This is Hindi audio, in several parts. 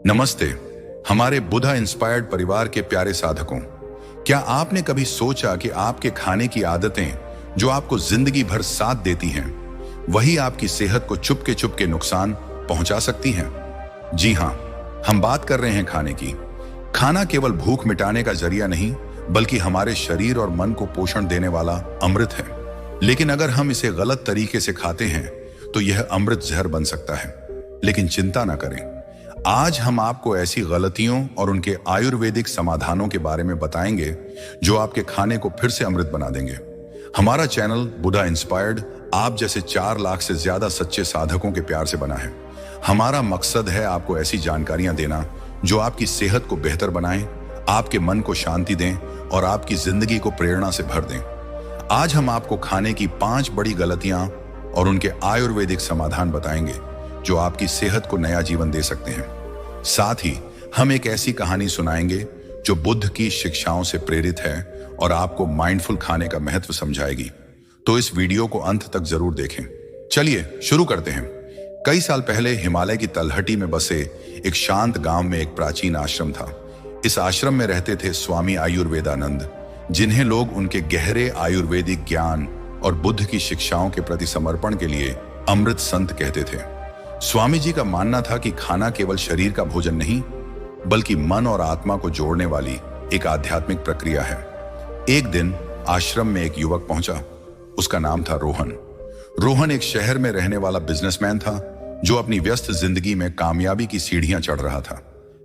नमस्ते हमारे बुधा इंस्पायर्ड परिवार के प्यारे साधकों। क्या आपने कभी सोचा कि आपके खाने की आदतें जो आपको जिंदगी भर साथ देती हैं, वही आपकी सेहत को चुपके चुपके नुकसान पहुंचा सकती हैं? जी हां, हम बात कर रहे हैं खाने की। खाना केवल भूख मिटाने का जरिया नहीं, बल्कि हमारे शरीर और मन को पोषण देने वाला अमृत है। लेकिन अगर हम इसे गलत तरीके से खाते हैं तो यह अमृत जहर बन सकता है। लेकिन चिंता ना करें, आज हम आपको ऐसी गलतियों और उनके आयुर्वेदिक समाधानों के बारे में बताएंगे जो आपके खाने को फिर से अमृत बना देंगे। हमारा चैनल बुधा इंस्पायर्ड आप जैसे 4 लाख से ज्यादा सच्चे साधकों के प्यार से बना है। हमारा मकसद है आपको ऐसी जानकारियां देना जो आपकी सेहत को बेहतर बनाएं, आपके मन को शांति दें और आपकी जिंदगी को प्रेरणा से भर दें। आज हम आपको खाने की 5 बड़ी गलतियां और उनके आयुर्वेदिक समाधान बताएंगे जो आपकी सेहत को नया जीवन दे सकते हैं। साथ ही हम एक ऐसी कहानी सुनाएंगे जो बुद्ध की शिक्षाओं से प्रेरित है और आपको माइंडफुल खाने का महत्व समझाएगी। तो इस वीडियो को अंत तक जरूर देखें। चलिए शुरू करते हैं। कई साल पहले हिमालय की तलहटी में बसे एक शांत गांव में एक प्राचीन आश्रम था। इस आश्रम में रहते थे स्वामी आयुर्वेदानंद, जिन्हें लोग उनके गहरे आयुर्वेदिक ज्ञान और बुद्ध की शिक्षाओं के प्रति समर्पण के लिए अमृत संत कहते थे। स्वामी जी का मानना था कि खाना केवल शरीर का भोजन नहीं, बल्कि मन और आत्मा को जोड़ने वाली एक आध्यात्मिक प्रक्रिया है। एक दिन आश्रम में एक युवक पहुंचा। उसका नाम था रोहन। रोहन एक शहर में रहने वाला बिजनेसमैन था जो अपनी व्यस्त जिंदगी में कामयाबी की सीढ़ियां चढ़ रहा था।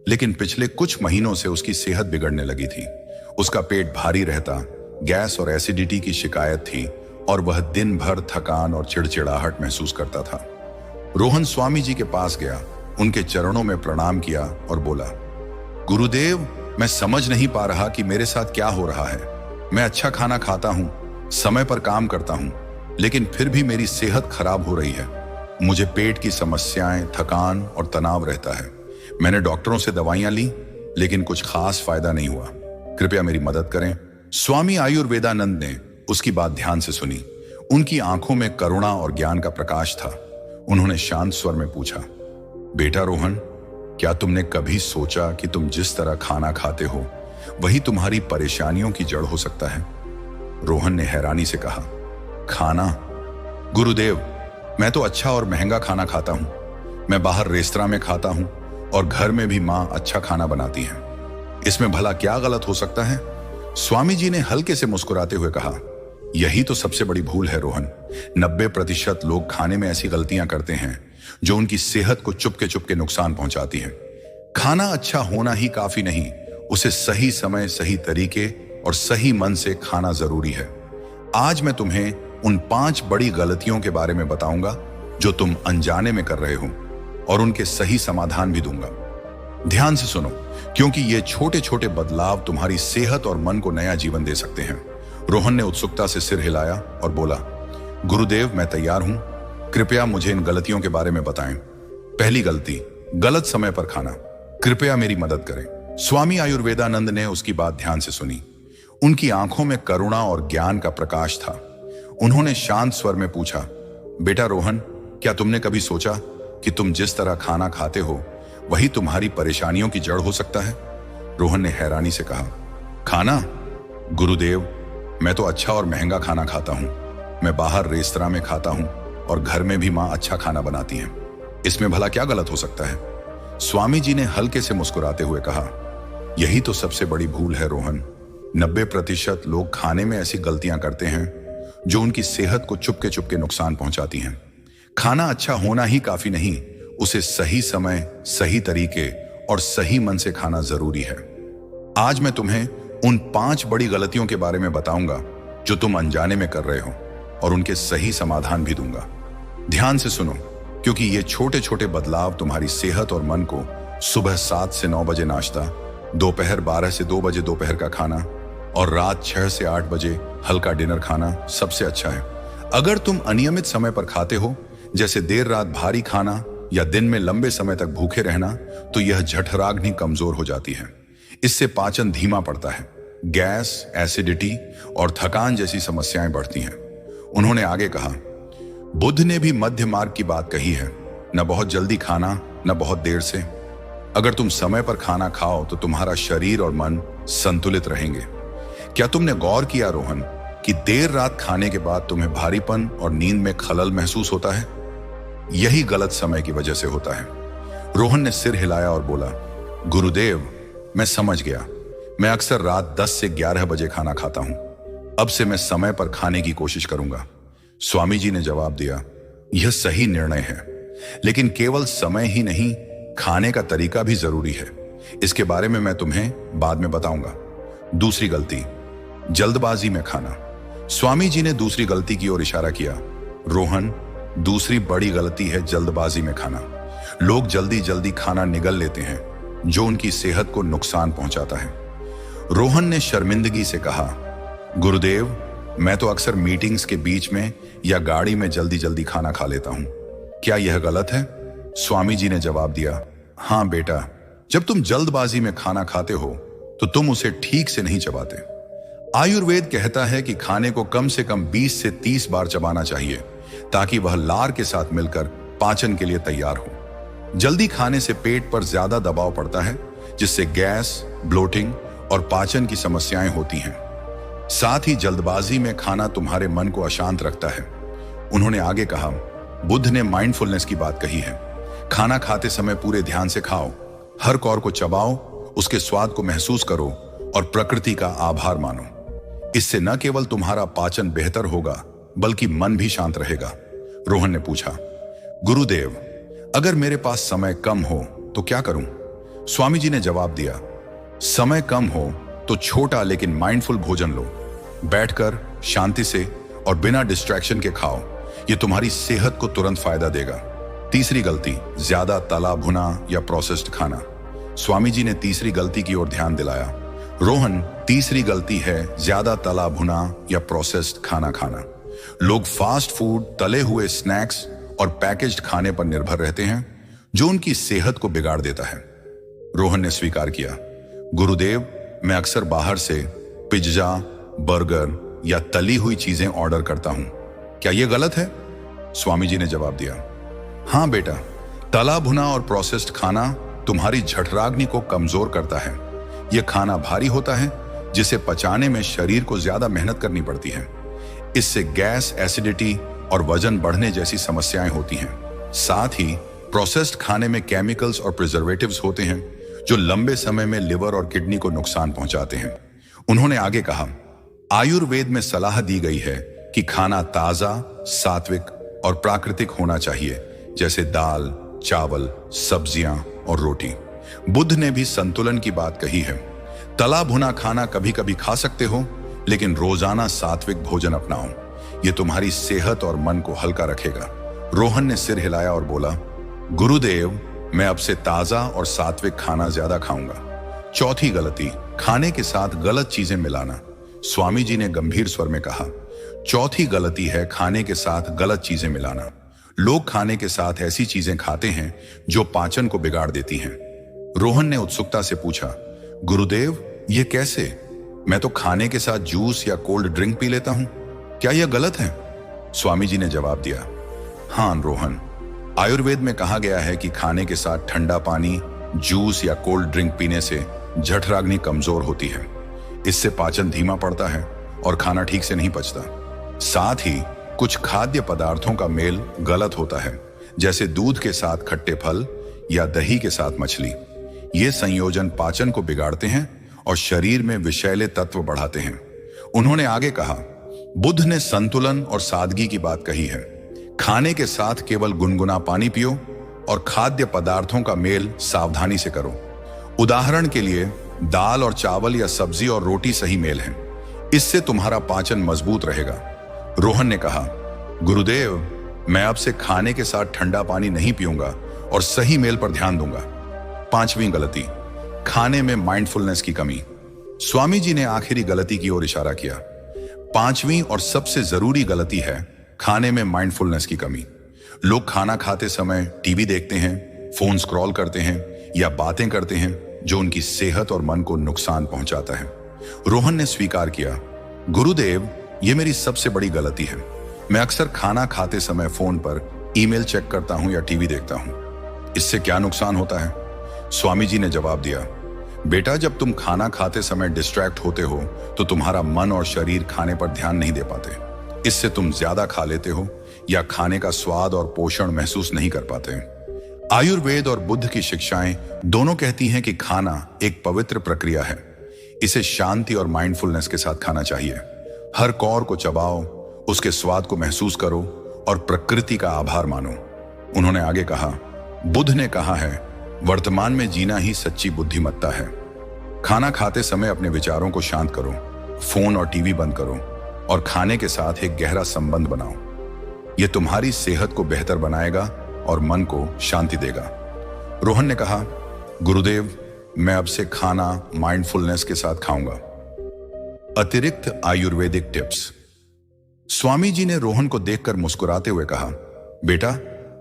लेकिन पिछले कुछ महीनों से उसकी सेहत बिगड़ने लगी थी। उसका पेट भारी रहता, गैस और एसिडिटी की शिकायत थी और वह दिन भर थकान और चिड़चिड़ाहट महसूस करता था। रोहन स्वामी जी के पास गया, उनके चरणों में प्रणाम किया और बोला, गुरुदेव, मैं समझ नहीं पा रहा कि मेरे साथ क्या हो रहा है। मैं अच्छा खाना खाता हूं, समय पर काम करता हूं, लेकिन फिर भी मेरी सेहत खराब हो रही है। मुझे पेट की समस्याएं, थकान और तनाव रहता है। मैंने डॉक्टरों से दवाइयां ली, लेकिन कुछ खास फायदा नहीं हुआ। कृपया मेरी मदद करें। स्वामी आयुर्वेदानंद ने उसकी बात ध्यान से सुनी। उनकी आंखों में करुणा और ज्ञान का प्रकाश था। उन्होंने शांत स्वर में पूछा, बेटा रोहन, क्या तुमने कभी सोचा कि तुम जिस तरह खाना खाते हो वही तुम्हारी परेशानियों की जड़ हो सकता है? रोहन ने हैरानी से कहा, खाना? गुरुदेव, मैं तो अच्छा और महंगा खाना खाता हूं। मैं बाहर रेस्तरां में खाता हूं और घर में भी मां अच्छा खाना बनाती है। इसमें भला क्या गलत हो सकता है? स्वामी जी ने हल्के से मुस्कुराते हुए कहा, यही तो सबसे बड़ी भूल है रोहन। 90% लोग खाने में ऐसी गलतियां करते हैं जो उनकी सेहत को चुपके चुपके नुकसान पहुंचाती है। खाना अच्छा होना ही काफी नहीं, उसे सही समय, सही तरीके और सही मन से खाना जरूरी है। आज मैं तुम्हें उन 5 बड़ी गलतियों के बारे में बताऊंगा जो तुम अनजाने में कर रहे हो और उनके सही समाधान भी दूंगा। ध्यान से सुनो, क्योंकि ये छोटे छोटे बदलाव तुम्हारी सेहत और मन को नया जीवन दे सकते हैं। रोहन ने उत्सुकता से सिर हिलाया और बोला, गुरुदेव, मैं तैयार हूं। कृपया मुझे इन गलतियों के बारे में बताएं। पहली गलती, गलत समय पर खाना। कृपया मेरी मदद करें। स्वामी आयुर्वेदानंद ने उसकी बात ध्यान से सुनी। उनकी आंखों में करुणा और ज्ञान का प्रकाश था। उन्होंने शांत स्वर में पूछा, बेटा रोहन, क्या तुमने कभी सोचा कि तुम जिस तरह खाना खाते हो वही तुम्हारी परेशानियों की जड़ हो सकता है? रोहन ने हैरानी से कहा, खाना? गुरुदेव, मैं तो अच्छा और महंगा खाना खाता हूं। मैं बाहर रेस्तरां में खाता हूं और घर में भी मां अच्छा खाना बनाती हैं। इसमें भला क्या गलत हो सकता है? स्वामी जी ने हल्के से मुस्कुराते हुए कहा, यही तो सबसे बड़ी भूल है रोहन। 90% लोग खाने में ऐसी गलतियां करते हैं जो उनकी सेहत को चुपके चुपके नुकसान पहुंचाती हैं। खाना अच्छा होना ही काफी नहीं, उसे सही समय, सही तरीके और सही मन से खाना जरूरी है। आज मैं तुम्हें उन 5 बड़ी गलतियों के बारे में बताऊंगा जो तुम अनजाने में कर रहे हो और उनके सही समाधान भी दूंगा। ध्यान से सुनो, क्योंकि ये छोटे छोटे बदलाव तुम्हारी सेहत और मन को सुबह 7 से 9 बजे नाश्ता, दोपहर 12 से 2 बजे दोपहर का खाना और रात 6 से 8 बजे हल्का डिनर खाना सबसे अच्छा है। अगर तुम अनियमित समय पर खाते हो, जैसे देर रात भारी खाना या दिन में लंबे समय तक भूखे रहना, तो यह जठराग्नि कमजोर हो जाती है। इससे पाचन धीमा पड़ता है, गैस, एसिडिटी और थकान जैसी समस्याएं बढ़ती हैं। उन्होंने आगे कहा, बुद्ध ने भी मध्य मार्ग की बात कही है, न बहुत जल्दी खाना, न बहुत देर से। अगर तुम समय पर खाना खाओ तो तुम्हारा शरीर और मन संतुलित रहेंगे। क्या तुमने गौर किया रोहन कि देर रात खाने के बाद तुम्हें भारीपन और नींद में खलल महसूस होता है? यही गलत समय की वजह से होता है। रोहन ने सिर हिलाया और बोला, गुरुदेव, मैं समझ गया। मैं अक्सर रात 10 से 11 बजे खाना खाता हूं। अब से मैं समय पर खाने की कोशिश करूंगा। स्वामी जी ने जवाब दिया, यह सही निर्णय है, लेकिन केवल समय ही नहीं, खाने का तरीका भी जरूरी है। इसके बारे में मैं तुम्हें बाद में बताऊंगा। दूसरी गलती, जल्दबाजी में खाना। स्वामी जी ने दूसरी गलती की ओर इशारा किया। रोहन, दूसरी बड़ी गलती है जल्दबाजी में खाना। लोग जल्दी जल्दी खाना निगल लेते हैं, जो उनकी सेहत को नुकसान पहुंचाता है। रोहन ने शर्मिंदगी से कहा, गुरुदेव, मैं तो अक्सर मीटिंग्स के बीच में या गाड़ी में जल्दी जल्दी खाना खा लेता हूं। क्या यह गलत है? स्वामी जी ने जवाब दिया, हां बेटा, जब तुम जल्दबाजी में खाना खाते हो तो तुम उसे ठीक से नहीं चबाते। आयुर्वेद कहता है कि खाने को कम से कम 20 से 30 बार चबाना चाहिए, ताकि वह लार के साथ मिलकर पाचन के लिए तैयार हो। जल्दी खाने से पेट पर ज्यादा दबाव पड़ता है, जिससे गैस, ब्लोटिंग और पाचन की समस्याएं होती हैं। साथ ही जल्दबाजी में खाना तुम्हारे मन को अशांत रखता है। उन्होंने आगे कहा, बुद्ध ने माइंडफुलनेस की बात कही है। खाना खाते समय पूरे ध्यान से खाओ, हर कौर को चबाओ, उसके स्वाद को महसूस करो और प्रकृति का आभार मानो। इससे न केवल तुम्हारा पाचन बेहतर होगा, बल्कि मन भी शांत रहेगा। रोहन ने पूछा, गुरुदेव, अगर मेरे पास समय कम हो तो क्या करूं? स्वामी जी ने जवाब दिया, समय कम हो तो छोटा लेकिन माइंडफुल भोजन लो। बैठकर शांति से और बिना डिस्ट्रैक्शन के खाओ। यह तुम्हारी सेहत को तुरंत फायदा देगा। तीसरी गलती, ज्यादा तला भुना या प्रोसेस्ड खाना। स्वामी जी ने तीसरी गलती की ओर ध्यान दिलाया। रोहन, तीसरी गलती है ज्यादा तला भुना या प्रोसेस्ड खाना खाना। लोग फास्ट फूड, तले हुए स्नैक्स और पैकेज्ड खाने पर निर्भर रहते हैं, जो उनकी सेहत को बिगाड़ देता है। रोहन ने स्वीकार किया, गुरुदेव, मैं अक्सर बाहर से पिज्जा, बर्गर या तली हुई चीजें ऑर्डर करता हूं। क्या यह गलत है? स्वामी जी ने जवाब दिया, हां बेटा, तला भुना और प्रोसेस्ड खाना तुम्हारी जठराग्नि को कमजोर करता है। यह खाना भारी होता है, जिसे पचाने में शरीर को ज्यादा मेहनत करनी पड़ती है। इससे गैस, एसिडिटी और वजन बढ़ने जैसी समस्याएं होती हैं। साथ ही प्रोसेस्ड खाने में केमिकल्स और प्रिजर्वेटिव्स होते हैं, जो लंबे समय में लिवर और किडनी को नुकसान पहुंचाते हैं। उन्होंने आगे कहा, आयुर्वेद में सलाह दी गई है कि खाना ताजा, सात्विक और प्राकृतिक होना चाहिए, जैसे दाल, चावल, सब्जियां और रोटी। बुद्ध ने भी संतुलन की बात कही है। तला भुना खाना कभी कभी खा सकते हो, लेकिन रोजाना सात्विक भोजन अपनाओ। यह तुम्हारी सेहत और मन को हल्का रखेगा। रोहन ने सिर हिलाया और बोला, गुरुदेव, मैं अब से ताजा और सात्विक खाना ज्यादा खाऊंगा। चौथी गलती, खाने के साथ गलत चीजें मिलाना। स्वामी जी ने गंभीर स्वर में कहा, चौथी गलती है खाने के साथ गलत चीजें मिलाना। लोग खाने के साथ ऐसी चीजें खाते हैं जो पाचन को बिगाड़ देती हैं। रोहन ने उत्सुकता से पूछा, गुरुदेव, ये कैसे? मैं तो खाने के साथ जूस या कोल्ड ड्रिंक पी लेता हूं। क्या यह गलत है? स्वामी जी ने जवाब दिया, हां रोहन, आयुर्वेद में कहा गया है कि खाने के साथ ठंडा पानी, जूस या कोल्ड ड्रिंक पीने से जठराग्नि कमजोर होती है। इससे पाचन धीमा पड़ता है और खाना ठीक से नहीं पचता। साथ ही कुछ खाद्य पदार्थों का मेल गलत होता है, जैसे दूध के साथ खट्टे फल या दही के साथ मछली। ये संयोजन पाचन को बिगाड़ते हैं और शरीर में विषैले तत्व बढ़ाते हैं। उन्होंने आगे कहा, बुद्ध ने संतुलन और सादगी की बात कही है। खाने के साथ केवल गुनगुना पानी पियो और खाद्य पदार्थों का मेल सावधानी से करो। उदाहरण के लिए, दाल और चावल या सब्जी और रोटी सही मेल है। इससे तुम्हारा पाचन मजबूत रहेगा। रोहन ने कहा, गुरुदेव, मैं अब से खाने के साथ ठंडा पानी नहीं पीऊंगा और सही मेल पर ध्यान दूंगा। पांचवी गलती, खाने में माइंडफुलनेस की कमी। स्वामी जी ने आखिरी गलती की ओर इशारा किया। पांचवी और सबसे जरूरी गलती है खाने में माइंडफुलनेस की कमी। लोग खाना खाते समय टीवी देखते हैं, फोन स्क्रॉल करते हैं या बातें करते हैं, जो उनकी सेहत और मन को नुकसान पहुंचाता है। रोहन ने स्वीकार किया, गुरुदेव, यह मेरी सबसे बड़ी गलती है। मैं अक्सर खाना खाते समय फोन पर ईमेल चेक करता हूं या टीवी देखता हूं। इससे क्या नुकसान होता है? स्वामी जी ने जवाब दिया, बेटा जब तुम खाना खाते समय डिस्ट्रैक्ट होते हो तो तुम्हारा मन और शरीर खाने पर ध्यान नहीं दे पाते। इससे तुम ज्यादा खा लेते हो या खाने का स्वाद और पोषण महसूस नहीं कर पाते। आयुर्वेद और बुद्ध की शिक्षाएं दोनों कहती हैं कि खाना एक पवित्र प्रक्रिया है। इसे शांति और माइंडफुलनेस के साथ खाना चाहिए। हर कौर को चबाओ, उसके स्वाद को महसूस करो और प्रकृति का आभार मानो। उन्होंने आगे कहा, बुद्ध ने कहा है, वर्तमान में जीना ही सच्ची बुद्धिमत्ता है। खाना खाते समय अपने विचारों को शांत करो, फोन और टीवी बंद करो और खाने के साथ एक गहरा संबंध बनाओ। यह तुम्हारी सेहत को बेहतर बनाएगा और मन को शांति देगा। रोहन ने कहा, गुरुदेव मैं अब से खाना माइंडफुलनेस के साथ खाऊंगा। अतिरिक्त आयुर्वेदिक टिप्स। स्वामी जी ने रोहन को देखकर मुस्कुराते हुए कहा, बेटा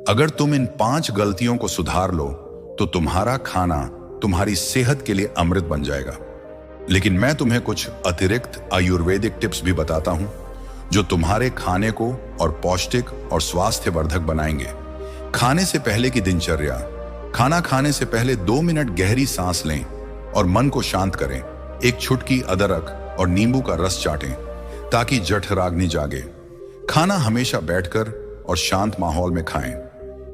अगर तुम इन 5 गलतियों को सुधार लो तो तुम्हारा खाना तुम्हारी सेहत के लिए अमृत बन जाएगा। लेकिन मैं तुम्हें कुछ अतिरिक्त आयुर्वेदिक टिप्स भी बताता हूं जो तुम्हारे खाने को और पौष्टिक और स्वास्थ्यवर्धक बनाएंगे। खाने से पहले की दिनचर्या। खाना खाने से पहले 2 मिनट गहरी सांस लें और मन को शांत करें। एक चुटकी अदरक और नींबू का रस चाटें ताकि जठराग्नि जागे। खाना हमेशा बैठकर और शांत माहौल में खाएं।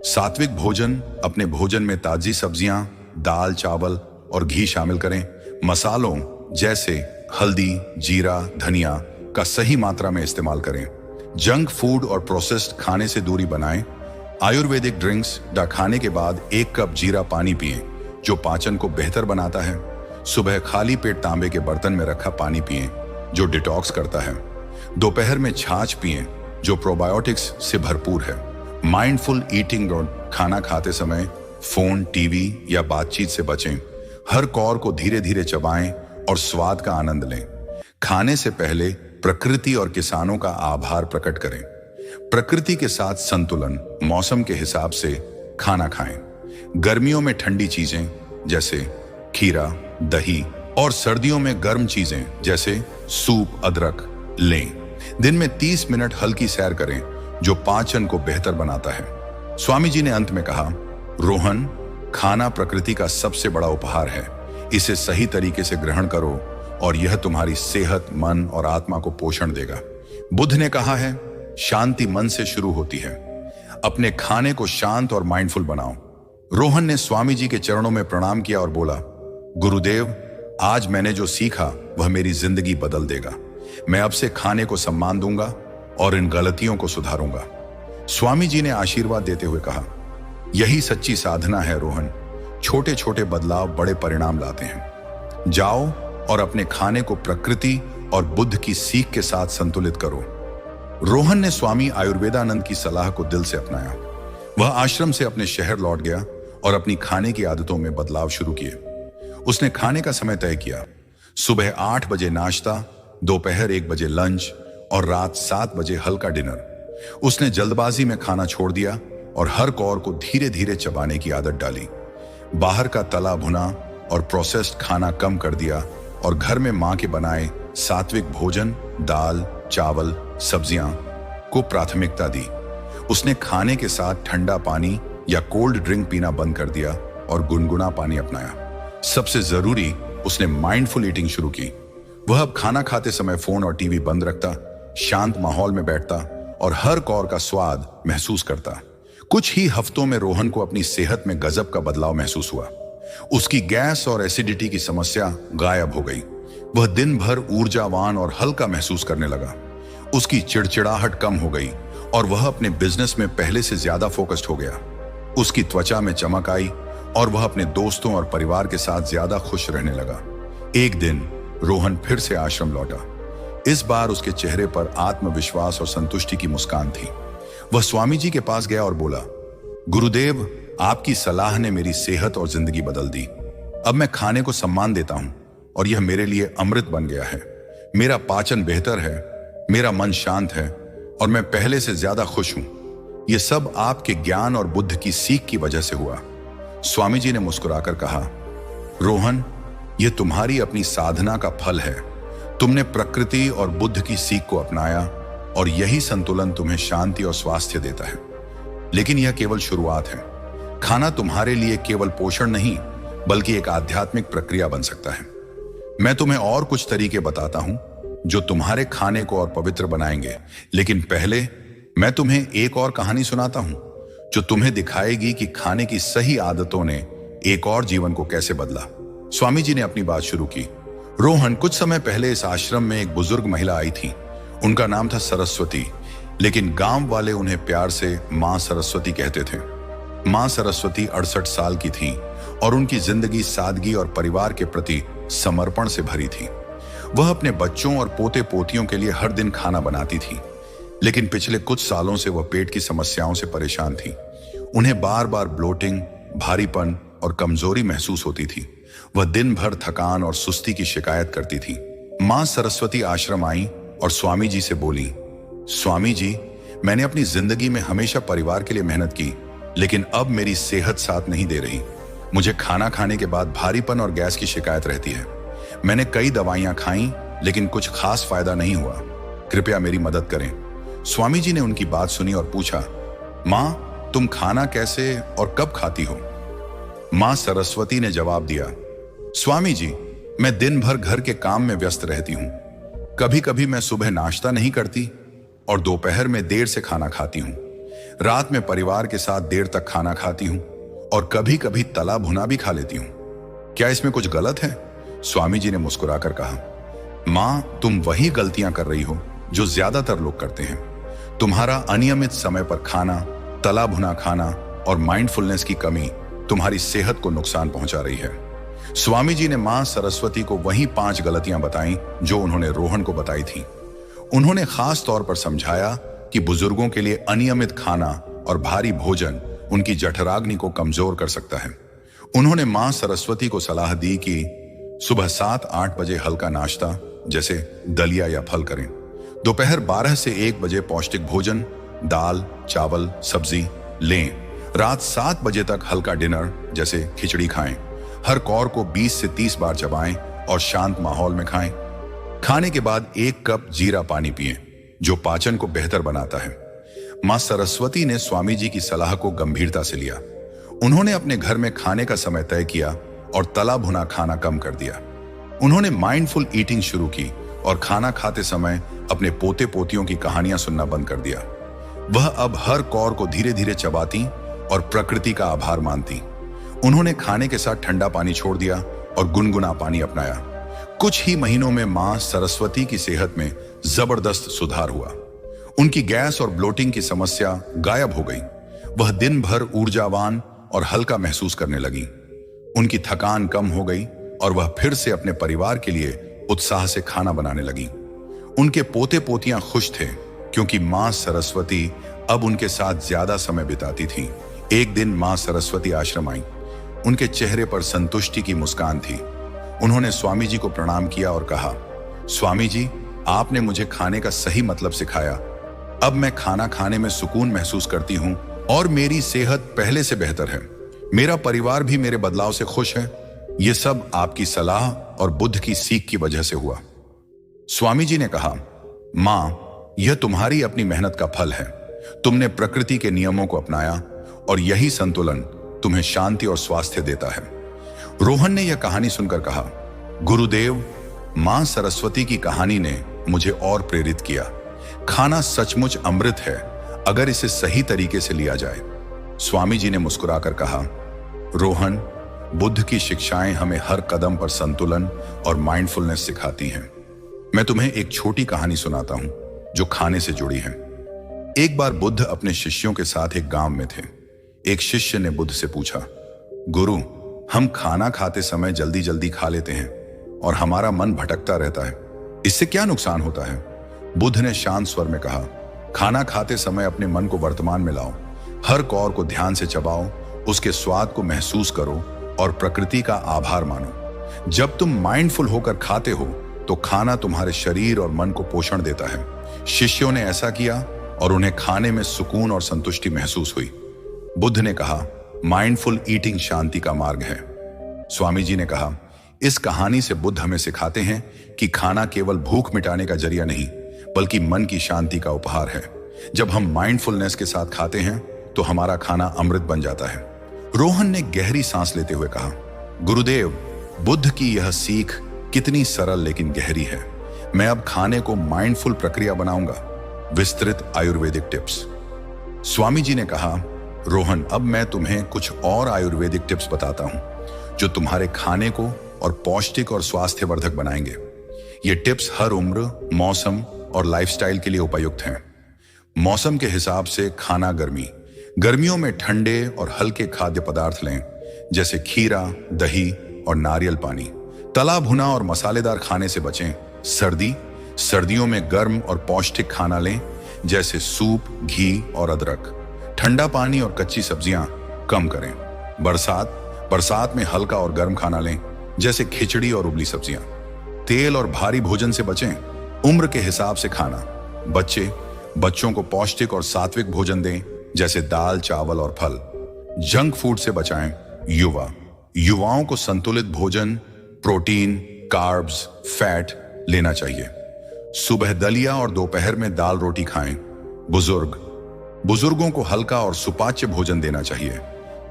सात्विक भोजन। अपने भोजन में ताजी सब्जियां, दाल, चावल और घी शामिल करें। मसालों जैसे हल्दी, जीरा, धनिया का सही मात्रा में इस्तेमाल करें। जंक फूड और प्रोसेस्ड खाने से दूरी बनाएं। आयुर्वेदिक ड्रिंक्स। खाने के बाद 1 कप जीरा पानी पिएं जो पाचन को बेहतर बनाता है। सुबह खाली पेट तांबे के बर्तन में रखा पानी पिएं जो डिटॉक्स करता है। दोपहर में छाछ पिएं जो प्रोबायोटिक्स से भरपूर है। माइंडफुल ईटिंग और खाना खाते समय फोन, टीवी या बातचीत से बचें। हर कौर को धीरे धीरे चबाएं और स्वाद का आनंद लें। खाने से पहले प्रकृति और किसानों का आभार प्रकट करें। प्रकृति के साथ संतुलन। मौसम के हिसाब से खाना खाएं। गर्मियों में ठंडी चीजें जैसे खीरा, दही और सर्दियों में गर्म चीजें जैसे सूप, अदरक लें। दिन में 30 मिनट हल्की सैर करें जो पाचन को बेहतर बनाता है। स्वामी जी ने अंत में कहा, रोहन खाना प्रकृति का सबसे बड़ा उपहार है। इसे सही तरीके से ग्रहण करो और यह तुम्हारी सेहत, मन और आत्मा को पोषण देगा। बुद्ध ने कहा है, शांति मन से शुरू होती है। अपने खाने को शांत और माइंडफुल बनाओ। रोहन ने स्वामी जी के चरणों में प्रणाम किया और बोला, गुरुदेव आज मैंने जो सीखा वह मेरी जिंदगी बदल देगा। मैं अब से खाने को सम्मान दूंगा और इन गलतियों को सुधारूंगा। स्वामी जी ने आशीर्वाद देते हुए कहा, यही सच्ची साधना है रोहन। छोटे छोटे बदलाव बड़े परिणाम लाते हैं। जाओ और अपने खाने को प्रकृति और बुद्ध की सीख के साथ संतुलित करो। रोहन ने स्वामी आयुर्वेदानंद की सलाह को दिल से अपनाया। वह आश्रम से अपने शहर लौट गया और अपनी खाने की आदतों में बदलाव शुरू किए। उसने खाने का समय तय किया। सुबह 8 बजे नाश्ता, दोपहर 1 बजे लंच और रात 7 बजे हल्का डिनर। उसने जल्दबाजी में खाना छोड़ दिया और हर कौर को धीरे धीरे चबाने की आदत डाली। बाहर का तला भुना और प्रोसेस्ड खाना कम कर दिया और घर में मां के बनाए सात्विक भोजन, दाल, चावल, सब्जियां को प्राथमिकता दी। उसने खाने के साथ ठंडा पानी या कोल्ड ड्रिंक पीना बंद कर दिया और गुनगुना पानी अपनाया। सबसे जरूरी, उसने माइंडफुल ईटिंग शुरू की। वह अब खाना खाते समय फोन और टीवी बंद रखता, शांत माहौल में बैठता और हर कौर का स्वाद महसूस करता। कुछ ही हफ्तों में रोहन को अपनी सेहत में गजब का बदलाव महसूस हुआ। उसकी गैस और एसिडिटी की समस्या गायब हो गई। वह दिन भर ऊर्जावान और हल्का महसूस करने लगा। उसकी चिड़चिड़ाहट कम हो गई और वह अपने बिजनेस में पहले से ज्यादा फोकस्ड हो गया। उसकी त्वचा में चमक आई और वह अपने दोस्तों और परिवार के साथ ज्यादा खुश रहने लगा। एक दिन रोहन फिर से आश्रम लौटा। इस बार उसके चेहरे पर आत्मविश्वास और संतुष्टि की मुस्कान थी। वह स्वामी जी के पास गया और बोला, गुरुदेव आपकी सलाह ने मेरी सेहत और जिंदगी बदल दी। अब मैं खाने को सम्मान देता हूं और यह मेरे लिए अमृत बन गया है। मेरा पाचन बेहतर है, मेरा मन शांत है और मैं पहले से ज्यादा खुश हूं। यह सब आपके ज्ञान और बुद्ध की सीख की वजह से हुआ। स्वामी जी ने मुस्कुराकर कहा, रोहन यह तुम्हारी अपनी साधना का फल है। तुमने प्रकृति और बुद्ध की सीख को अपनाया और यही संतुलन तुम्हें शांति और स्वास्थ्य देता है। लेकिन यह केवल शुरुआत है। खाना तुम्हारे लिए केवल पोषण नहीं बल्कि एक आध्यात्मिक प्रक्रिया बन सकता है। मैं तुम्हें और कुछ तरीके बताता हूं जो तुम्हारे खाने को और पवित्र बनाएंगे, लेकिन पहले मैं तुम्हें एक और कहानी सुनाता हूं जो तुम्हें दिखाएगी कि खाने की सही आदतों ने एक और जीवन को कैसे बदला। स्वामी जी ने अपनी बात शुरू की। रोहन, कुछ समय पहले इस आश्रम में एक बुजुर्ग महिला आई थी। उनका नाम था सरस्वती, लेकिन गांव वाले उन्हें प्यार से मां सरस्वती कहते थे। मां सरस्वती 68 साल की थी और उनकी जिंदगी सादगी और परिवार के प्रति समर्पण से भरी थी। वह अपने बच्चों और पोते पोतियों के लिए हर दिन खाना बनाती थी, लेकिन पिछले कुछ सालों से वह पेट की समस्याओं से परेशान थी। उन्हें बार बार ब्लोटिंग, भारीपन और कमजोरी महसूस होती थी। वह दिन भर थकान और सुस्ती की शिकायत करती थी। मां सरस्वती आश्रम आई और स्वामी जी से बोली, स्वामी जी, मैंने अपनी जिंदगी में हमेशा परिवार के लिए मेहनत की, लेकिन अब मेरी सेहत साथ नहीं दे रही। मुझे खाना खाने के बाद भारीपन और गैस की शिकायत रहती है। मैंने कई दवाइयां खाई, लेकिन कुछ खास फायदा नहीं हुआ। कृपया मेरी मदद करें। स्वामी जी ने उनकी बात सुनी और पूछा, मां, तुम खाना कैसे और कब खाती हो? मां सरस्वती ने जवाब दिया, स्वामी जी, मैं दिन भर घर के काम में व्यस्त रहती हूं। कभी कभी मैं सुबह नाश्ता नहीं करती और दोपहर में देर से खाना खाती हूं। रात में परिवार के साथ देर तक खाना खाती हूं और कभी कभी तला भुना भी खा लेती हूं। क्या इसमें कुछ गलत है? स्वामी जी ने मुस्कुराकर कहा, मां, तुम वही गलतियां कर रही हो जो ज्यादातर लोग करते हैं। तुम्हारा अनियमित समय पर खाना, तला भुना खाना और माइंडफुलनेस की कमी तुम्हारी सेहत को नुकसान पहुंचा रही है। स्वामी जी ने मां सरस्वती को वही 5 गलतियां बताई जो उन्होंने रोहन को बताई थी। उन्होंने खास तौर पर समझाया कि बुजुर्गों के लिए अनियमित खाना और भारी भोजन उनकी जठराग्नि को कमजोर कर सकता है। उन्होंने मां सरस्वती को सलाह दी कि सुबह 7-8 बजे हल्का नाश्ता जैसे दलिया या फल करें। दोपहर 12 से 1 बजे पौष्टिक भोजन, दाल, चावल, सब्जी लें। रात 7 बजे तक हल्का डिनर जैसे खिचड़ी खाएं। हर कौर को 20 से 30 बार चबाएं और शांत माहौल में खाएं। खाने के बाद 1 कप जीरा पानी पिएं, जो पाचन को बेहतर बनाता है। मां सरस्वती ने स्वामी जी की सलाह को गंभीरता से लिया। उन्होंने अपने घर में खाने का समय तय किया और तला भुना खाना कम कर दिया। उन्होंने माइंडफुल ईटिंग शुरू की और खाना खाते समय अपने पोते पोतियों की कहानियां सुनना बंद कर दिया। वह अब हर कौर को धीरे धीरे चबाती और प्रकृति का आभार मानती। उन्होंने खाने के साथ ठंडा पानी छोड़ दिया और गुनगुना पानी अपनाया। कुछ ही महीनों में मां सरस्वती की सेहत में जबरदस्त सुधार हुआ। उनकी गैस और ब्लोटिंग की समस्या गायब हो गई। वह दिन भर ऊर्जावान और हल्का महसूस करने लगी। उनकी थकान कम हो गई और वह फिर से अपने परिवार के लिए उत्साह से खाना बनाने लगी। उनके पोते पोतियां खुश थे क्योंकि मां सरस्वती अब उनके साथ ज्यादा समय बिताती थी। एक दिन मां सरस्वती आश्रम आई। उनके चेहरे पर संतुष्टि की मुस्कान थी। उन्होंने स्वामी जी को प्रणाम किया और कहा, स्वामी जी, आपने मुझे खाने का सही मतलब सिखाया। अब मैं खाना खाने में सुकून महसूस करती हूँ और मेरी सेहत पहले से बेहतर है। मेरा परिवार भी मेरे बदलाव से खुश है। ये सब आपकी सलाह और बुद्ध की सीख की वजह से हुआ। स्वामी जी ने कहा, मां, यह तुम्हारी अपनी मेहनत का फल है। तुमने प्रकृति के नियमों को अपनाया और यही संतुलन तुम्हें शांति और स्वास्थ्य देता है। रोहन ने यह कहानी सुनकर कहा, गुरुदेव, मां सरस्वती की कहानी ने मुझे और प्रेरित किया। खाना सचमुच अमृत है अगर इसे सही तरीके से लिया जाए। स्वामी जी ने मुस्कुराकर कहा, रोहन, बुद्ध की शिक्षाएं हमें हर कदम पर संतुलन और माइंडफुलनेस सिखाती हैं। मैं तुम्हें एक छोटी कहानी सुनाता हूं जो खाने से जुड़ी है। एक बार बुद्ध अपने शिष्यों के साथ एक गांव में थे। एक शिष्य ने बुद्ध से पूछा, गुरु, हम खाना खाते समय जल्दी जल्दी खा लेते हैं और हमारा मन भटकता रहता है, इससे क्या नुकसान होता है? बुद्ध ने शांत स्वर में कहा, खाना खाते समय अपने मन को वर्तमान में लाओ। हर कौर को ध्यान से चबाओ, उसके स्वाद को महसूस करो और प्रकृति का आभार मानो। जब तुम माइंडफुल होकर खाते हो तो खाना तुम्हारे शरीर और मन को पोषण देता है। शिष्यों ने ऐसा किया और उन्हें खाने में सुकून और संतुष्टि महसूस हुई। बुद्ध ने कहा, माइंडफुल ईटिंग शांति का मार्ग है। स्वामी जी ने कहा, इस कहानी से बुद्ध हमें सिखाते हैं कि खाना केवल भूख मिटाने का जरिया नहीं, बल्कि मन की शांति का उपहार है। जब हम माइंडफुलनेस के साथ खाते हैं तो हमारा खाना अमृत बन जाता है। रोहन ने गहरी सांस लेते हुए कहा, गुरुदेव, बुद्ध की यह सीख कितनी सरल लेकिन गहरी है। मैं अब खाने को माइंडफुल प्रक्रिया बनाऊंगा। विस्तृत आयुर्वेदिक टिप्स। स्वामी जी ने कहा, रोहन, अब मैं तुम्हें कुछ और आयुर्वेदिक टिप्स बताता हूं जो तुम्हारे खाने को और पौष्टिक और स्वास्थ्यवर्धक बनाएंगे। ये टिप्स हर उम्र, मौसम और लाइफस्टाइल के लिए उपयुक्त हैं। मौसम के हिसाब से खाना गर्मियों में ठंडे और हल्के खाद्य पदार्थ लें, जैसे खीरा, दही और नारियल पानी। तला भुना और मसालेदार खाने से बचें। सर्दियों में गर्म और पौष्टिक खाना लें, जैसे सूप, घी और अदरक। ठंडा पानी और कच्ची सब्जियां कम करें। बरसात में हल्का और गर्म खाना लें, जैसे खिचड़ी और उबली सब्जियां। तेल और भारी भोजन से बचें। उम्र के हिसाब से खाना। बच्चों को पौष्टिक और सात्विक भोजन दें, जैसे दाल, चावल और फल। जंक फूड से बचाएं। युवाओं को संतुलित भोजन, प्रोटीन, कार्ब्स, फैट लेना चाहिए। सुबह दलिया और दोपहर में दाल रोटी खाएं। बुजुर्गों को हल्का और सुपाच्य भोजन देना चाहिए,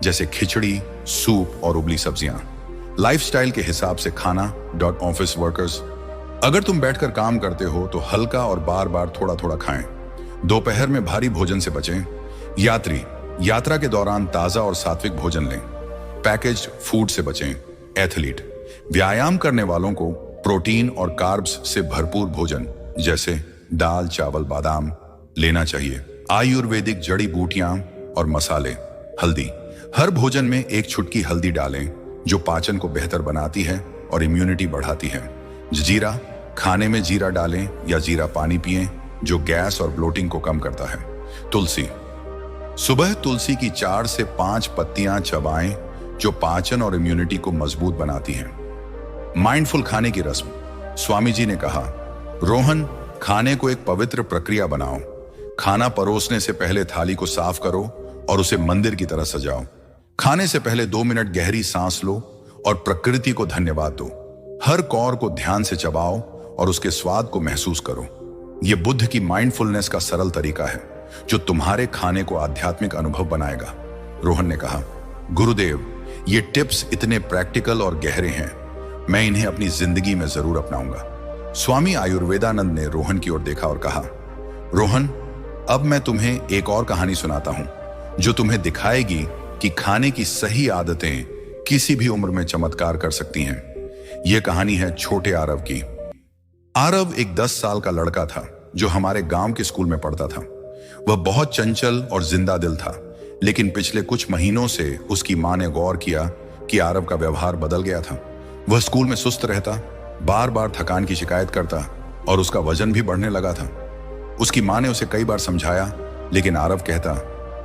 जैसे खिचड़ी, सूप और उबली सब्जियां। लाइफस्टाइल के हिसाब से खाना। ऑफिस वर्कर्स, अगर तुम बैठकर काम करते हो तो हल्का और बार बार थोड़ा खाएं। दोपहर में भारी भोजन से बचें। यात्रा के दौरान ताजा और सात्विक भोजन लें। पैकेज्ड फूड से बचें। एथलीट, व्यायाम करने वालों को प्रोटीन और कार्ब्स से भरपूर भोजन, जैसे दाल, चावल, बादाम लेना चाहिए। आयुर्वेदिक जड़ी बूटियां और मसाले। हल्दी, हर भोजन में एक चुटकी हल्दी डालें, जो पाचन को बेहतर बनाती है और इम्यूनिटी बढ़ाती है। जीरा, खाने में जीरा डालें या जीरा पानी पिएं, जो गैस और ब्लोटिंग को कम करता है। तुलसी, सुबह तुलसी की 4 से 5 पत्तियां चबाएं, जो पाचन और इम्यूनिटी को मजबूत बनाती हैं। माइंडफुल खाने की रस्म। स्वामी जी ने कहा, रोहन, खाने को एक पवित्र प्रक्रिया बनाओ। खाना परोसने से पहले थाली को साफ करो और उसे मंदिर की तरह सजाओ। खाने से पहले 2 मिनट गहरी सांस लो और प्रकृति को धन्यवाद दो। हर कौर को ध्यान से चबाओ और उसके स्वाद को महसूस करो। यह बुद्ध की माइंडफुलनेस का सरल तरीका है, जो तुम्हारे खाने को आध्यात्मिक अनुभव बनाएगा। रोहन ने कहा, गुरुदेव, ये टिप्स इतने प्रैक्टिकल और गहरे हैं, मैं इन्हें अपनी जिंदगी में जरूर अपनाऊंगा। स्वामी आयुर्वेदानंद ने रोहन की ओर देखा और कहा, रोहन, अब मैं तुम्हें एक और कहानी सुनाता हूं, जो तुम्हें दिखाएगी कि खाने की सही आदतें किसी भी उम्र में चमत्कार कर सकती हैं। यह कहानी है छोटे आरव की। आरव एक 10 साल का लड़का था, जो हमारे गांव के स्कूल में पढ़ता था। वह बहुत चंचल और जिंदा दिल था, लेकिन पिछले कुछ महीनों से उसकी मां ने गौर किया कि आरव का व्यवहार बदल गया था। वह स्कूल में सुस्त रहता, बार बार थकान की शिकायत करता और उसका वजन भी बढ़ने लगा था। उसकी मां ने उसे कई बार समझाया, लेकिन आरव कहता,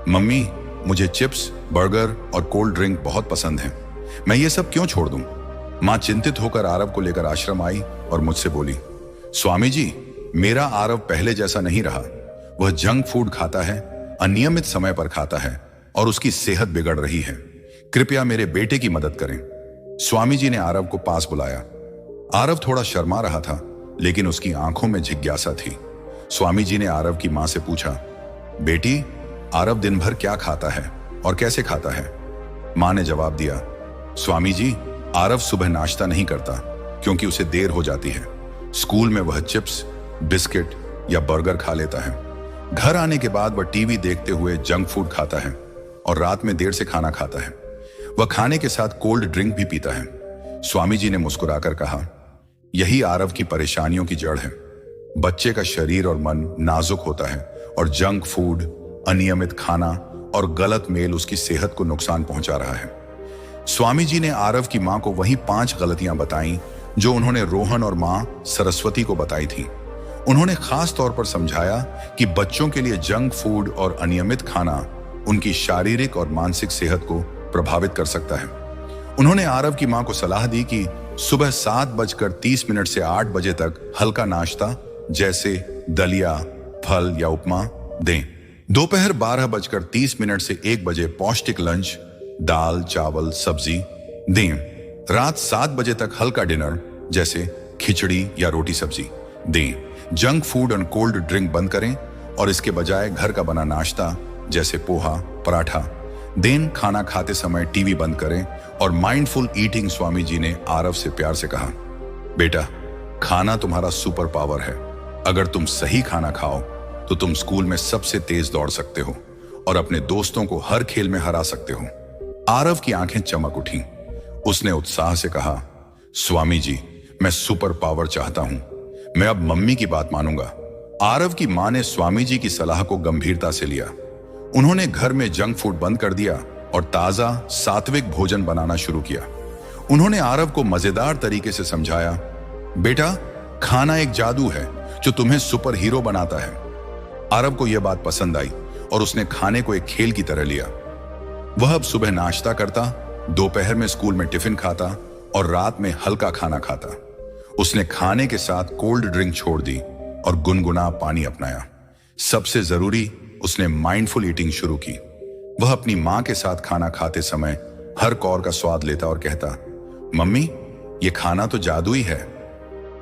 मम्मी, मुझे चिप्स, बर्गर और कोल्ड ड्रिंक बहुत पसंद हैं। मैं ये सब क्यों छोड़ दूं? मां चिंतित होकर आरव को लेकर आश्रम आई और मुझसे बोली, स्वामी जी, मेरा आरव पहले जैसा नहीं रहा। वह जंक फूड खाता है, अनियमित समय पर खाता है और उसकी सेहत बिगड़ रही है। कृपया मेरे बेटे की मदद करें। स्वामी जी ने आरव को पास बुलाया। आरव थोड़ा शर्मा रहा था, लेकिन उसकी आंखों में जिज्ञासा थी। स्वामी जी ने आरव की मां से पूछा, बेटी, आरव दिन भर क्या खाता है और कैसे खाता है? मां ने जवाब दिया, स्वामी जी, आरव सुबह नाश्ता नहीं करता क्योंकि उसे देर हो जाती है। स्कूल में वह चिप्स, बिस्किट या बर्गर खा लेता है। घर आने के बाद वह टीवी देखते हुए जंक फूड खाता है और रात में देर से खाना खाता है। वह खाने के साथ कोल्ड ड्रिंक भी पीता है। स्वामी जी ने मुस्कुराकर कहा, यही आरव की परेशानियों की जड़ है। बच्चे का शरीर और मन नाजुक होता है और जंक फूड, अनियमित खाना और गलत मेल उसकी सेहत को नुकसान पहुंचा रहा है। स्वामी जी ने आरव की मां को वही 5 गलतियां बताई जो उन्होंने रोहन और मां सरस्वती को बताई थी। उन्होंने खास तौर पर समझाया कि बच्चों के लिए जंक फूड और अनियमित खाना उनकी शारीरिक और मानसिक सेहत को प्रभावित कर सकता है। उन्होंने आरव की मां को सलाह दी कि सुबह 7:30 से 8 बजे तक हल्का नाश्ता, जैसे दलिया, फल या उपमा दें। दोपहर 12:30 से 1 बजे पौष्टिक लंच, दाल, चावल, सब्जी दें। रात 7 बजे तक हल्का डिनर, जैसे खिचड़ी या रोटी सब्जी दें। जंक फूड और कोल्ड ड्रिंक बंद करें और इसके बजाय घर का बना नाश्ता, जैसे पोहा, पराठा दिन खाना खाते समय टीवी बंद करें और माइंडफुल ईटिंग। स्वामी जी ने आरव से प्यार से कहा, बेटा, खाना तुम्हारा सुपर पावर है। अगर तुम सही खाना खाओ तो तुम स्कूल में सबसे तेज दौड़ सकते हो और अपने दोस्तों को हर खेल में हरा सकते हो। आरव की आंखें चमक उठी। उसने उत्साह से कहा, स्वामी जी, मैं सुपर पावर चाहता हूं। मैं अब मम्मी की बात मानूंगा। आरव की मां ने स्वामी जी की सलाह को गंभीरता से लिया। उन्होंने घर में जंक फूड बंद कर दिया और ताजा सात्विक भोजन बनाना शुरू किया। उन्होंने आरव को मजेदार तरीके से समझाया, बेटा, खाना एक जादू है जो तुम्हें सुपर हीरो बनाता है। आरव को यह बात पसंद आई और उसने खाने को एक खेल की तरह लिया। वह अब सुबह नाश्ता करता, दोपहर में स्कूल में टिफिन खाता और रात में हल्का खाना खाता। उसने खाने के साथ कोल्ड ड्रिंक छोड़ दी और गुनगुना पानी अपनाया। सबसे जरूरी, उसने माइंडफुल ईटिंग शुरू की। वह अपनी मां के साथ खाना खाते समय हर कौर का स्वाद लेता और कहता, मम्मी, ये खाना तो जादू ही है।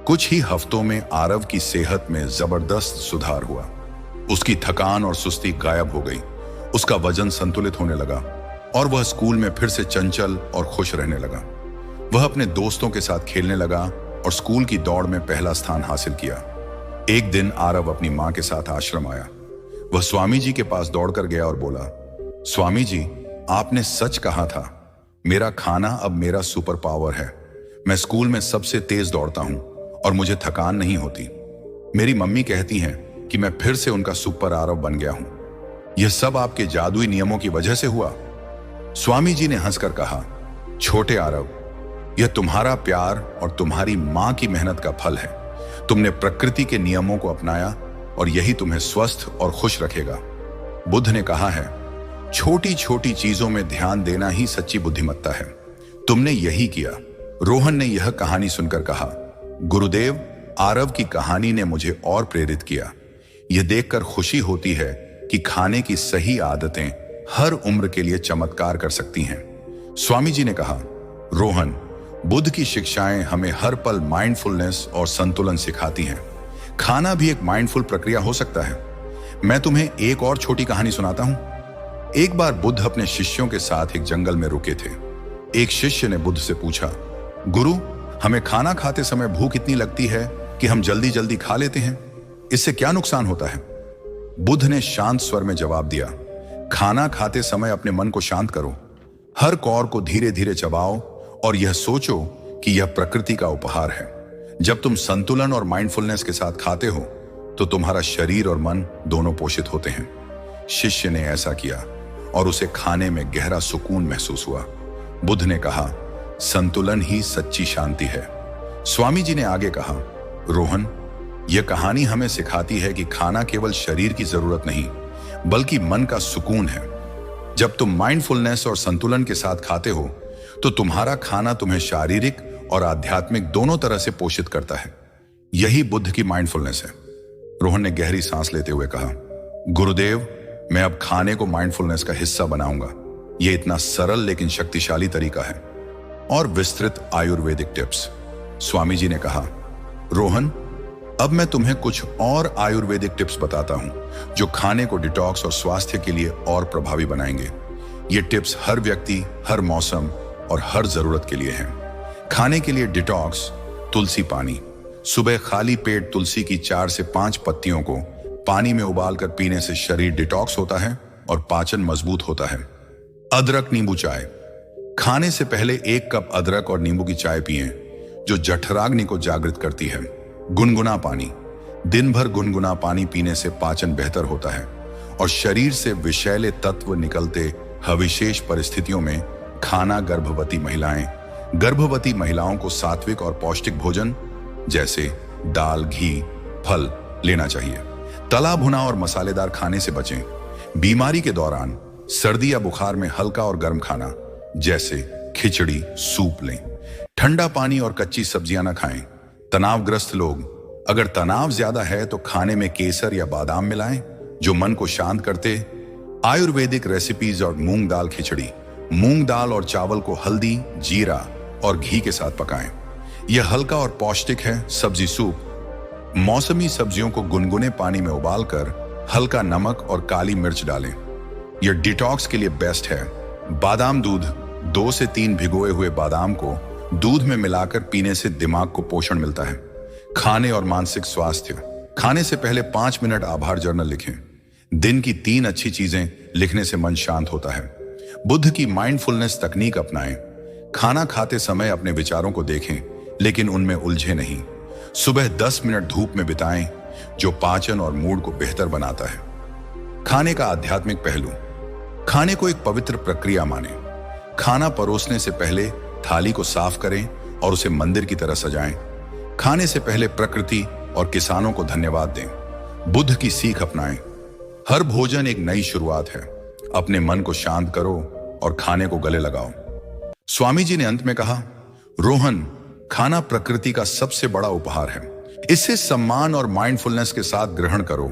कुछ ही हफ्तों में आरव की सेहत में जबरदस्त सुधार हुआ। उसकी थकान और सुस्ती गायब हो गई। उसका वजन संतुलित होने लगा और वह स्कूल में फिर से चंचल और खुश रहने लगा। वह अपने दोस्तों के साथ खेलने लगा और स्कूल की दौड़ में पहला स्थान हासिल किया। एक दिन आरव अपनी मां के साथ आश्रम आया। वह स्वामी जी के पास दौड़कर गया और बोला, स्वामी जी, आपने सच कहा था। मेरा खाना अब मेरा सुपर पावर है। मैं स्कूल में सबसे तेज दौड़ता हूं और मुझे थकान नहीं होती। मेरी मम्मी कहती हैं कि मैं फिर से उनका सुपर आरव बन गया हूं। यह सब आपके जादुई नियमों की वजह से हुआ। स्वामी जी ने हंसकर कहा, छोटे आरव, यह तुम्हारा प्यार और तुम्हारी मां की मेहनत का फल है। तुमने प्रकृति के नियमों को अपनाया और यही तुम्हें स्वस्थ और खुश रखेगा। बुद्ध ने कहा है, छोटी छोटी चीजों में ध्यान देना ही सच्ची बुद्धिमत्ता है। तुमने यही किया। रोहन ने यह कहानी सुनकर कहा, गुरुदेव, आरव की कहानी ने मुझे और प्रेरित किया। यह देखकर खुशी होती है कि खाने की सही आदतें हर उम्र के लिए चमत्कार कर सकती हैं। स्वामी जी ने कहा, रोहन, बुद्ध की शिक्षाएं हमें हर पल माइंडफुलनेस और संतुलन सिखाती हैं। खाना भी एक माइंडफुल प्रक्रिया हो सकता है। मैं तुम्हें एक और छोटी कहानी सुनाता हूं। एक बार बुद्ध अपने शिष्यों के साथ एक जंगल में रुके थे। एक शिष्य ने बुद्ध से पूछा, गुरु, हमें खाना खाते समय भूख इतनी लगती है कि हम जल्दी जल्दी खा लेते हैं। इससे क्या नुकसान होता है? बुद्ध ने शांत स्वर में जवाब दिया, खाना खाते समय अपने मन को शांत करो। हर कौर को धीरे धीरे चबाओ और यह सोचो कि यह प्रकृति का उपहार है। जब तुम संतुलन और माइंडफुलनेस के साथ खाते हो तो तुम्हारा शरीर और मन दोनों पोषित होते हैं। शिष्य ने ऐसा किया और उसे खाने में गहरा सुकून महसूस हुआ। बुद्ध ने कहा, संतुलन ही सच्ची शांति है। स्वामी जी ने आगे कहा, रोहन, यह कहानी हमें सिखाती है कि खाना केवल शरीर की जरूरत नहीं बल्कि मन का सुकून है। जब तुम माइंडफुलनेस और संतुलन के साथ खाते हो तो तुम्हारा खाना तुम्हें शारीरिक और आध्यात्मिक दोनों तरह से पोषित करता है। यही बुद्ध की माइंडफुलनेस है। रोहन ने गहरी सांस लेते हुए कहा, गुरुदेव, मैं अब खाने को माइंडफुलनेस का हिस्सा बनाऊंगा। यह इतना सरल लेकिन शक्तिशाली तरीका है। और विस्तृत आयुर्वेदिक टिप्स। स्वामी जी ने कहा, रोहन, अब मैं तुम्हें कुछ और आयुर्वेदिक टिप्स बताता हूं जो खाने को डिटॉक्स और स्वास्थ्य के लिए और प्रभावी बनाएंगे। ये टिप्स हर व्यक्ति, हर मौसम और हर जरूरत के लिए हैं। खाने के लिए डिटॉक्स, तुलसी पानी। सुबह खाली पेट तुलसी की 4 से 5 पत्तियों को पानी में उबालकर पीने से शरीर डिटॉक्स होता है और पाचन मजबूत होता है। अदरक नींबू चाय। खाने से पहले 1 कप अदरक और नींबू की चाय पिएं, जो जठराग्नि को जागृत करती है। गुनगुना पानी। दिन भर गुनगुना पानी पीने से पाचन बेहतर होता है और शरीर से विषैले तत्व निकलते हैं। विशेष परिस्थितियों में खाना गर्भवती महिलाओं को सात्विक और पौष्टिक भोजन जैसे दाल, घी, फल लेना चाहिए। तला भुना और मसालेदार खाने से बचें। बीमारी के दौरान सर्दी या बुखार में हल्का और गर्म खाना जैसे खिचड़ी, सूप लें। ठंडा पानी और कच्ची सब्जियां न खाएं। तनावग्रस्त लोग, अगर तनाव ज्यादा है तो खाने में केसर या बादाम मिलाएं जो मन को शांत करते। आयुर्वेदिक रेसिपीज और मूंग दाल खिचड़ी। मूंग दाल और चावल को हल्दी, जीरा और घी के साथ पकाएं। यह हल्का और पौष्टिक है। सब्जी सूप। मौसमी सब्जियों को गुनगुने पानी में उबालकर हल्का नमक और काली मिर्च डालें। यह डिटॉक्स के लिए बेस्ट है। बादाम दूध, 2 से 3 भिगोए हुए बादाम को दूध में मिलाकर पीने से दिमाग को पोषण मिलता है। खाने और मानसिक स्वास्थ्य। खाने से पहले 5 मिनट आभार जर्नल लिखें। दिन की 3 अच्छी चीजें लिखने से मन शांत होता है। बुद्ध की माइंडफुलनेस तकनीक अपनाएं। खाना खाते समय अपने विचारों को देखें, लेकिन उनमें उलझे नहीं। सुबह 10 मिनट धूप में बिताएं, जो पाचन और मूड को बेहतर बनाता है। खाने का आध्यात्मिक पहलू। खाने को एक पवित्र प्रक्रिया माने। खाना परोसने से पहले थाली को साफ करें और उसे मंदिर की तरह सजाएं। खाने से पहले प्रकृति और किसानों को धन्यवाद दें। बुद्ध की सीख अपनाएं। हर भोजन एक नई शुरुआत है। अपने मन को शांत करो और खाने को गले लगाओ। स्वामी जी ने अंत में कहा, रोहन, खाना प्रकृति का सबसे बड़ा उपहार है। इसे सम्मान और माइंडफुलनेस के साथ ग्रहण करो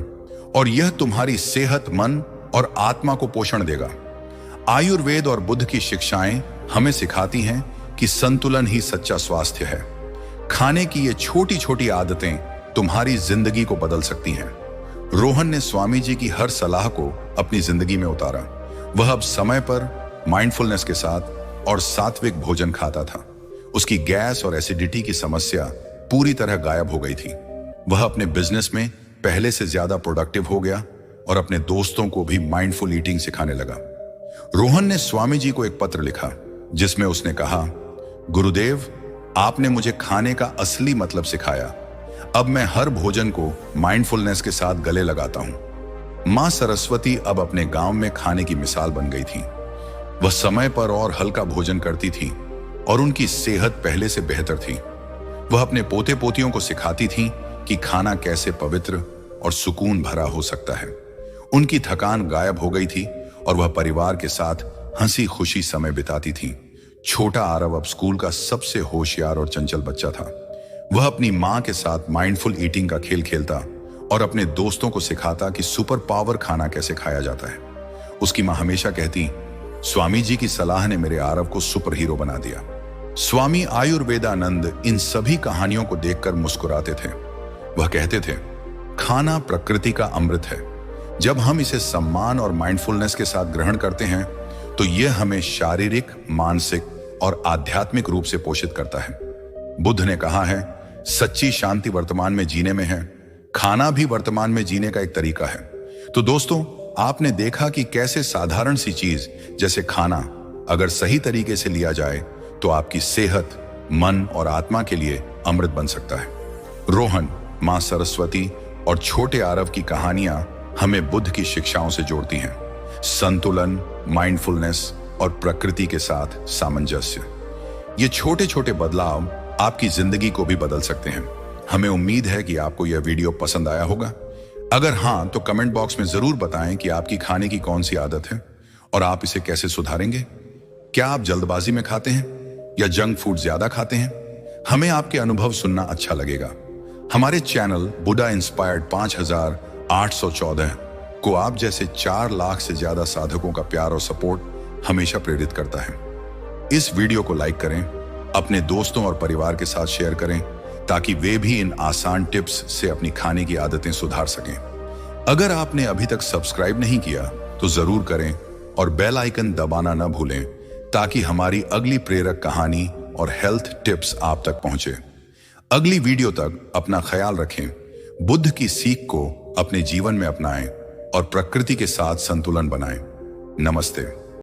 और यह तुम्हारी सेहत, मन और आत्मा को पोषण देगा। आयुर्वेद और बुद्ध की शिक्षाएं हमें सिखाती हैं कि संतुलन ही सच्चा स्वास्थ्य है। खाने की ये छोटी छोटी आदतें तुम्हारी जिंदगी को बदल सकती हैं। रोहन ने स्वामी जी की हर सलाह को अपनी जिंदगी में उतारा। वह अब समय पर माइंडफुलनेस के साथ और सात्विक भोजन खाता था। उसकी गैस और एसिडिटी की समस्या पूरी तरह गायब हो गई थी। वह अपने बिजनेस में पहले से ज्यादा प्रोडक्टिव हो गया और अपने दोस्तों को भी माइंडफुल ईटिंग सिखाने लगा। रोहन ने स्वामी जी को एक पत्र लिखा, जिसमें उसने कहा, गुरुदेव, आपने मुझे खाने का असली मतलब सिखाया। अब मैं हर भोजन को माइंडफुलनेस के साथ गले लगाता हूं। मां सरस्वती अब अपने गांव में खाने की मिसाल बन गई थी। वह समय पर और हल्का भोजन करती थी और उनकी सेहत पहले से बेहतर थी। वह अपने पोते पोतियों को सिखाती थी कि खाना कैसे पवित्र और सुकून भरा हो सकता है। उनकी थकान गायब हो गई थी और वह परिवार के साथ हंसी खुशी समय बिताती थी। छोटा आरव अब स्कूल का सबसे होशियार और चंचल बच्चा था। वह अपनी मां के साथ माइंडफुल ईटिंग का खेल खेलता और अपने दोस्तों को सिखाता कि सुपर पावर खाना कैसे खाया जाता है। उसकी मां हमेशा कहती, स्वामी जी की सलाह ने मेरे आरव को सुपर हीरो बना दिया। स्वामी आयुर्वेदानंद इन सभी कहानियों को देखकर मुस्कुराते थे। वह कहते थे, खाना प्रकृति का अमृत है। जब हम इसे सम्मान और माइंडफुलनेस के साथ ग्रहण करते हैं तो यह हमें शारीरिक, मानसिक और आध्यात्मिक रूप से पोषित करता है। बुद्ध ने कहा है, सच्ची शांति वर्तमान में जीने में है। खाना भी वर्तमान में जीने का एक तरीका है। तो दोस्तों, आपने देखा कि कैसे साधारण सी चीज जैसे खाना अगर सही तरीके से लिया जाए तो आपकी सेहत, मन और आत्मा के लिए अमृत बन सकता है। रोहन, मां सरस्वती और छोटे आरव की कहानियां हमें बुद्ध की शिक्षाओं से जोड़ती हैं। संतुलन, माइंडफुलनेस और प्रकृति के साथ सामंजस्य। ये छोटे छोटे बदलाव आपकी जिंदगी को भी बदल सकते हैं। हमें उम्मीद है कि आपको यह वीडियो पसंद आया होगा। अगर हाँ, तो कमेंट बॉक्स में जरूर बताएं कि आपकी खाने की कौन सी आदत है और आप इसे कैसे सुधारेंगे। क्या आप जल्दबाजी में खाते हैं या जंक फूड ज्यादा खाते हैं? हमें आपके अनुभव सुनना अच्छा लगेगा। हमारे चैनल बुद्धा इंस्पायर्ड 5814 को आप जैसे 4 लाख से ज्यादा साधकों का प्यार और सपोर्ट हमेशा प्रेरित करता है। इस वीडियो को लाइक करें, अपने दोस्तों और परिवार के साथ शेयर करें ताकि वे भी इन आसान टिप्स से अपनी खाने की आदतें सुधार सकें। अगर आपने अभी तक सब्सक्राइब नहीं किया तो जरूर करें और बेल आइकन दबाना न भूलें ताकि हमारी अगली प्रेरक कहानी और हेल्थ टिप्स आप तक पहुंचे। अगली वीडियो तक अपना ख्याल रखें, बुद्ध की सीख को अपने जीवन में अपनाएं और प्रकृति के साथ संतुलन बनाएं। नमस्ते।